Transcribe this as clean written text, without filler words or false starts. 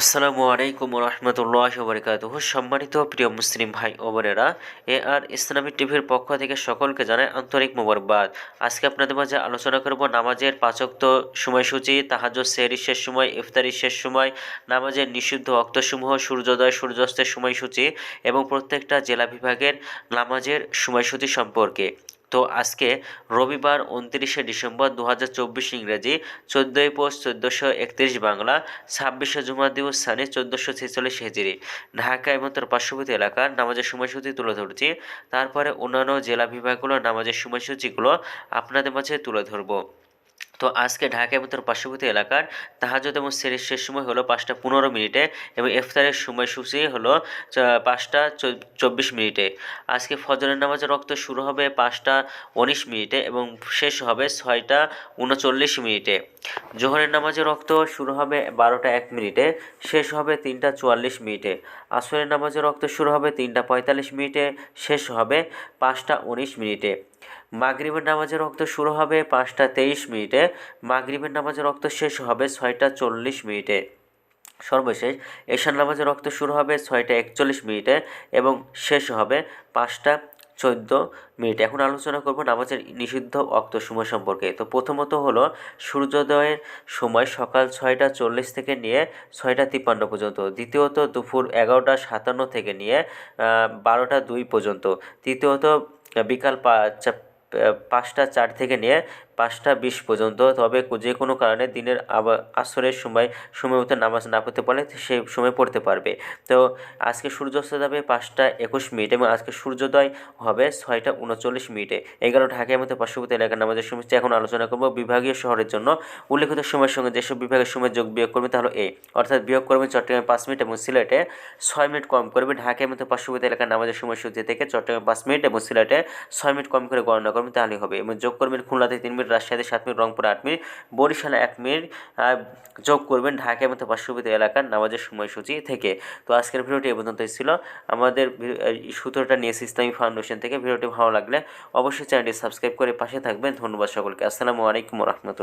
আসসালামু আলাইকুম রহমতুল্লাহ বরকাতুহ। সম্মানিত প্রিয় মুসলিম ভাই ও বোনেরা, ইসলামিক টিভির পক্ষ থেকে সকলকে জানাই আন্তরিক মোবারকবাদ। আজকে আপনাদের মাঝে আলোচনা করব নামাজের পাঁচ ওয়াক্ত সময়সূচি, তাহাজ্জুদ সেহরির শেষ সময়, ইফতারির শেষ সময়, নামাজের নিষিদ্ধ ওয়াক্তসমূহ, সূর্যোদয় সূর্যাস্তের সময়সূচি এবং প্রত্যেকটা জেলা বিভাগের নামাজের সময়সূচি সম্পর্কে। তো আজকে রবিবার 29শে ডিসেম্বর 2024 ইংরেজি, 14ই পৌষ 1431 বাংলা, 26শে জুমাদিউস সানি 1446 হিজরি। ঢাকা এবং তার পার্শ্ববর্তী এলাকার নামাজের সময়সূচি তুলে ধরছি। তারপরে অন্যান্য জেলা বিভাগগুলোর নামাজের সময়সূচিগুলো আপনাদের মাঝে তুলে ধরবো। তো আজকে ঢাকা এবং তার পার্শ্ববর্তী এলাকার তাহাজ্জুদ এবং সেহরির শেষ সময় হলো 5টা 15 মিনিটে এবং ইফতারের সময়সূচি হলো 5টা 24 মিনিটে। আজকে ফজরের নামাজের রক্ত শুরু হবে 5টা 19 মিনিটে এবং শেষ হবে 6টা 39 মিনিটে। জোহরের নামাজের রক্ত শুরু হবে 12টা 1 মিনিটে, শেষ হবে 3টা 44 মিনিটে। আসরের নামাজের রক্ত শুরু হবে 3টা 45 মিনিটে, শেষ হবে 5টা 19 মিনিটে। মাগরিবের নামাজের রক্ত শুরু হবে 5টা 23 মিনিটে, মাগরিবের নামাজের রক্ত শেষ হবে 6টা 40 মিনিটে। সর্বশেষ এশার নামাজের রক্ত শুরু হবে 6টা 41 মিনিটে এবং শেষ হবে 5টা 14 মিনিটে। এখন আলোচনা করব নামাজের নিষিদ্ধ ওয়াক্ত সময় সম্পর্কে। তো প্রথমত হলো সূর্যোদয়ের সময় সকাল 6টা 40 থেকে নিয়ে 6টা 53 পর্যন্ত। দ্বিতীয়ত দুপুর 11টা 57 থেকে নিয়ে 12টা 2 পর্যন্ত। তৃতীয়ত বিকাল 5টা 4 থেকে নিয়ে 5টা 20 পর্যন্ত। তবে যে কোনো কারণে দিনের আসরের সময় মতো নামাজ না পড়তে পারলে সেই সময় পড়তে পারবে। তো আজকে সূর্যাস্ত যাবে 5টা 21 মিনিট এবং আজকে সূর্যোদয় হবে 6টা 39 মিনিটে। এগুলো ঢাকার মধ্যে পার্শ্ববর্তী এলাকার নামাজের সময়সূচি। এখন আলোচনা করব বিভাগীয় শহরের জন্য উল্লেখিত সময়ের সঙ্গে যেসব বিভাগের সময় যোগ বিয়োগ করবে তা হলো অর্থাৎ বিয়োগ করবে চট্টগ্রামে 5 মিনিট এবং সিলেটে 6 মিনিট কম করবে। ঢাকার মধ্যে পার্শ্ববর্তী এলাকার নামাজের সময়সূচি থেকে চট্টগ্রামে 5 মিনিট এবং সিলেটে 6 মিনিট কম করে গণনা করবেন, তাহলেই হবে। এবং যোগ করবেন খুলনাতে 3 মিনিট, রাজশাহীতে 7 মিনিট, রংপুরে 8 মিনিট, বরিশালে 1 মিনিট যোগ করবেন ঢাকার মধ্যে পার্শ্ববর্তী এলাকার নামাজের সময়সূচি থেকে। তো আজকের ভিডিওটি এ পর্যন্তই ছিল। আমাদের সূত্রটা নিয়েছি ইসলামী ফাউন্ডেশন থেকে। ভিডিওটি ভালো লাগলে অবশ্যই চ্যানেলটি সাবস্ক্রাইব করে পাশে থাকবেন। ধন্যবাদ সকলকে। আসসালামু আলাইকুম রহমতুল্লাহ।